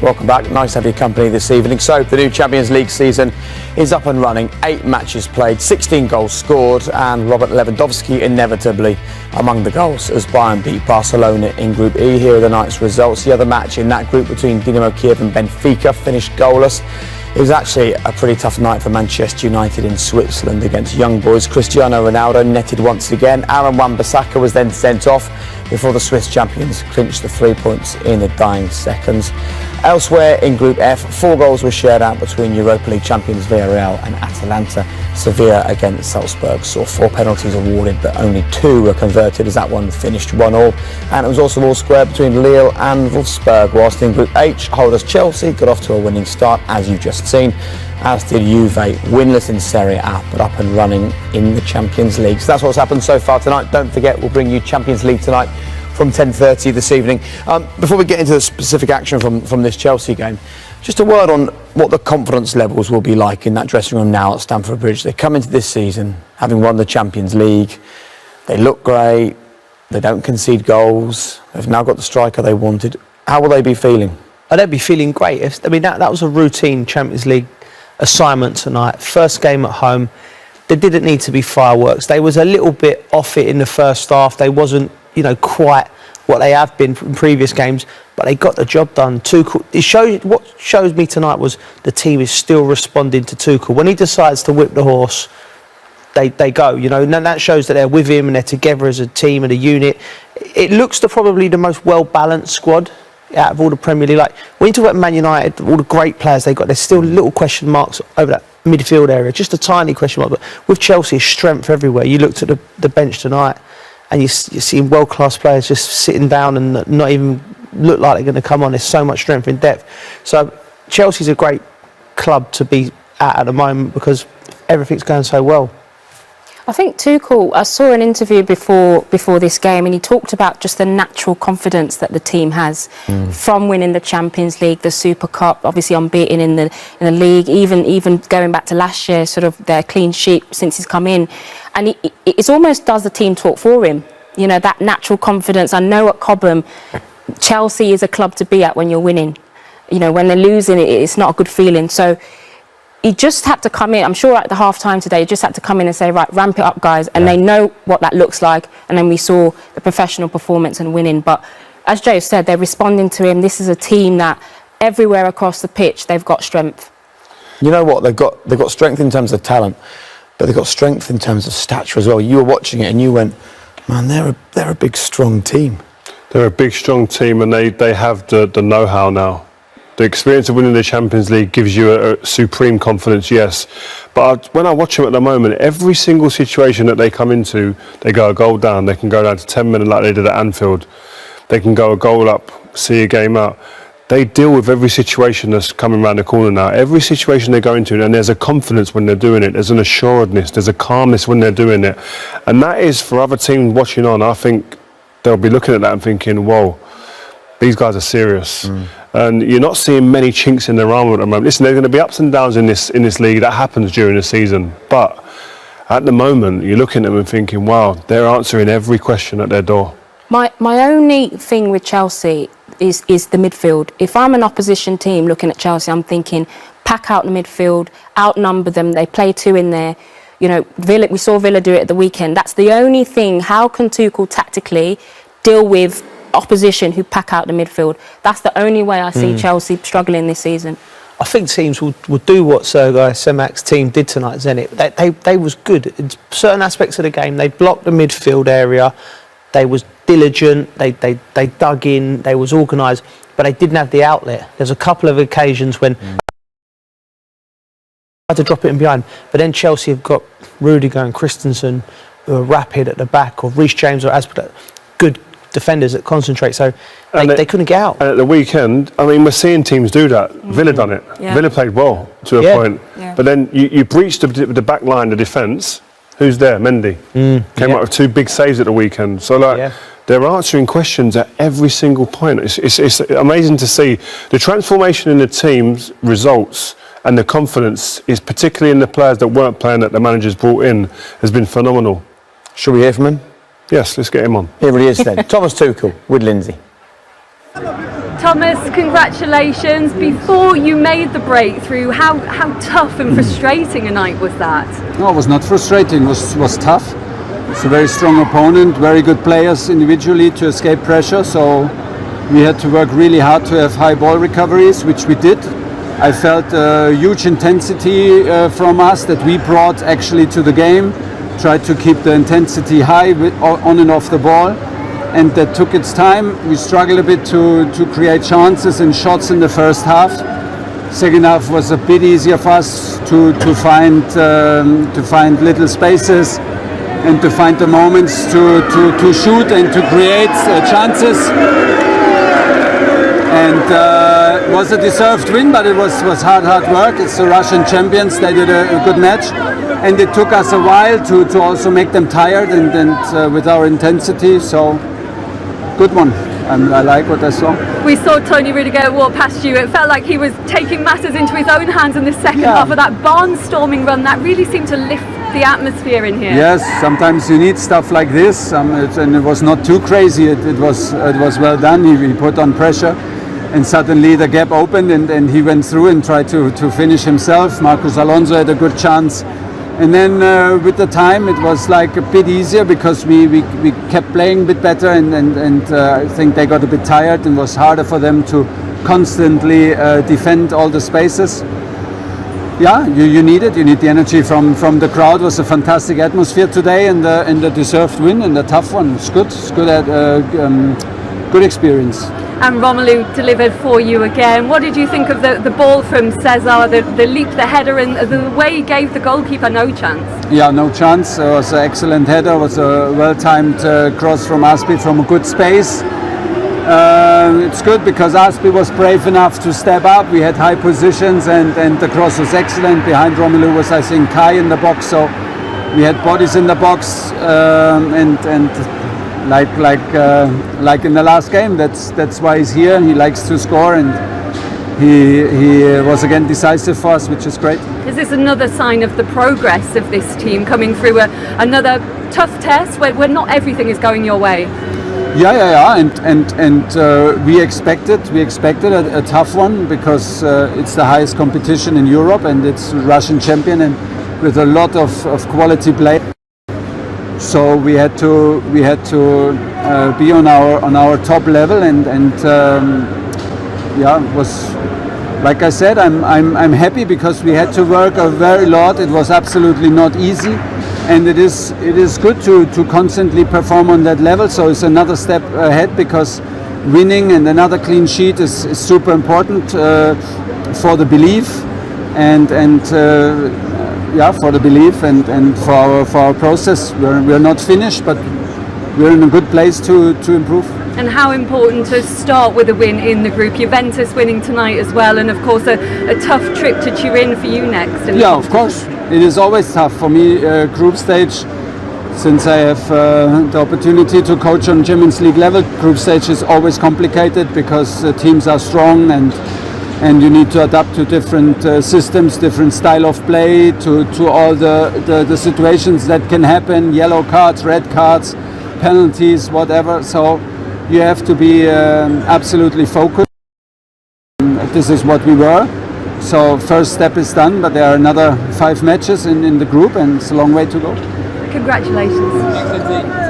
welcome back. Nice to have your company this evening. So the new Champions League season is up and running. 8 matches played, 16 goals scored, and Robert Lewandowski inevitably among the goals as Bayern beat Barcelona in Group E. Here are the night's results. The other match in that group between Dinamo Kiev and Benfica finished goalless. It was actually a pretty tough night for Manchester United in Switzerland against young boys. Cristiano Ronaldo netted once again. Aaron Wan-Bissaka was then sent off before the Swiss champions clinched the 3 points in the dying seconds. Elsewhere in Group F, 4 goals were shared out between Europa League champions Villarreal and Atalanta. Sevilla against Salzburg saw 4 penalties awarded, but only 2 were converted as that one finished 1-1. And it was also all square between Lille and Wolfsburg, whilst in Group H, holders Chelsea got off to a winning start, as you've just seen, as did Juve, winless in Serie A, but up and running in the Champions League. So that's what's happened so far tonight. Don't forget, we'll bring you Champions League tonight from 10:30 this evening. Before we get into the specific action from this Chelsea game, just a word on what the confidence levels will be like in that dressing room now at Stamford Bridge. They come into this season having won the Champions League. They look great. They don't concede goals. They've now got the striker they wanted. How will they be feeling? Oh, they'd be feeling great. I mean, that was a routine Champions League assignment tonight. First game at home. There didn't need to be fireworks. They was a little bit off it in the first half. They wasn't, quite what they have been from previous games, but they got the job done. Tuchel, what shows me tonight was the team is still responding to Tuchel. When he decides to whip the horse, they go, and that shows that they're with him and they're together as a team and a unit. It looks probably the most well-balanced squad out of all the Premier League. Like, when you talk about Man United, all the great players they got, there's still little question marks over that midfield area, just a tiny question mark. But with Chelsea, strength everywhere. You looked at the bench tonight, and you're seeing world-class players just sitting down and not even look like they're going to come on. There's so much strength in depth. So Chelsea's a great club to be at the moment because everything's going so well. I think Tuchel, I saw an interview before this game, and he talked about just the natural confidence that the team has from winning the Champions League, the Super Cup, obviously unbeaten in the league, even going back to last year, sort of their clean sheet since he's come in. And it almost does the team talk for him, that natural confidence. I know at Cobham, Chelsea is a club to be at when you're winning. When they're losing, it's not a good feeling. So he just had to come in. I'm sure at the half-time today, he just had to come in and say, right, ramp it up, guys. And they know what that looks like. And then we saw the professional performance and winning. But as Joe said, they're responding to him. This is a team that everywhere across the pitch, they've got strength. You know what? They've got strength in terms of talent, but they've got strength in terms of stature as well. You were watching it and you went, man, they're a big, strong team. They're a big, strong team, and they have the know-how now. The experience of winning the Champions League gives you a supreme confidence, yes. But when I watch them at the moment, every single situation that they come into, they go a goal down. They can go down to 10 men like they did at Anfield. They can go a goal up, see a game out. They deal with every situation that's coming around the corner now. Every situation they go into, and there's a confidence when they're doing it. There's an assuredness. There's a calmness when they're doing it. And that is, for other teams watching on, I think they'll be looking at that and thinking, whoa, these guys are serious. And you're not seeing many chinks in their armour at the moment. Listen, there are going to be ups and downs in this league. That happens during the season. But at the moment, you're looking at them and thinking, wow, they're answering every question at their door. My only thing with Chelsea is the midfield. If I'm an opposition team looking at Chelsea, I'm thinking, pack out the midfield, outnumber them. They play 2 in there. Villa, we saw Villa do it at the weekend. That's the only thing. How can Tuchel tactically deal with opposition who pack out the midfield? That's the only way I see Chelsea struggling this season. I think teams will do what Sergei Semac's team did tonight, Zenit. They was good in certain aspects of the game. They blocked the midfield area. They was diligent. They dug in. They was organised, but they didn't have the outlet. There's a couple of occasions when had to drop it in behind, but then Chelsea have got Rudiger and Christensen who are rapid at the back, or Reece James or Aspinall, good defenders that concentrate, so they couldn't get out. And at the weekend, I mean, we're seing teams do that. Villa done it. Villa played well to a point. But then you breached the back line, the defence. Who's there? Mendy. Came up with 2 big saves at the weekend. So, they're answering questions at every single point. It's amazing to see. The transformation in the team's results and the confidence, is particularly in the players that weren't playing that the managers brought in, has been phenomenal. Shall we hear from him? Yes, let's get him on. Here he is then. Thomas Tuchel with Lindsay. Thomas, congratulations. Before you made the breakthrough, how tough and frustrating a night was that? No, it was not frustrating, it was tough. It's a very strong opponent, very good players individually to escape pressure, so we had to work really hard to have high ball recoveries, which we did. I felt a huge intensity from us that we brought actually to the game, tried to keep the intensity high on and off the ball, and that took its time. We struggled a bit to create chances and shots in the first half. Second half was a bit easier for us to find little spaces and to find the moments to shoot and to create chances. And it was a deserved win, but it was hard work. It's the Russian champions. They did a good match, and it took us a while to also make them tired and with our intensity. So good one. I like what I saw. We saw Tony Rudiger walk past you. It felt like he was taking matters into his own hands in the second half of that barnstorming run. That really seemed to lift the atmosphere in here. Yes, sometimes you need stuff like this, and it was not too crazy. It was well done. He put on pressure, and suddenly the gap opened, and he went through and tried to finish himself. Marcos Alonso had a good chance. And then with the time it was like a bit easier because we kept playing a bit better, and I think they got a bit tired and it was harder for them to constantly defend all the spaces. Yeah, you need it. You need the energy from the crowd. It was a fantastic atmosphere today, and the deserved win and the tough one. It's good. It's good good experience. And Romelu delivered for you again. What did you think of the ball from Cesar, the leap, the header, and the way he gave the goalkeeper no chance? Yeah, no chance. It was an excellent header. It was a well-timed cross from Aspi from a good space. It's good because Aspi was brave enough to step up. We had high positions, and the cross was excellent. Behind Romelu was, I think, Kai in the box. So we had bodies in the box, and like in the last game, that's why he's here. He likes to score, and he was again decisive for us, which is great. Is this another sign of the progress of this team coming through another tough test where not everything is going your way? Yeah, and we expected a tough one because it's the highest competition in Europe, and it's Russian champion, and with a lot of quality play. So we had to be on our top level, and yeah, it was, like I said, I'm happy because we had to work a very lot. It was absolutely not easy, and it is good to constantly perform on that level. So it's another step ahead because winning and another clean sheet is super important for the belief and for the belief and for our process. We're not finished, but we're in a good place to improve. And how important to start with a win in the group. Juventus winning tonight as well, and of course a tough trip to Turin for you next. Yeah, of course. It is always tough for me, group stage. Since I have the opportunity to coach on Champions League level, group stage is always complicated because teams are strong, and you need to adapt to different systems, different style of play, to all the situations that can happen, yellow cards, red cards, penalties, whatever. So you have to be absolutely focused. This is what we were. So first step is done, but there are another 5 matches in the group, and it's a long way to go. Congratulations.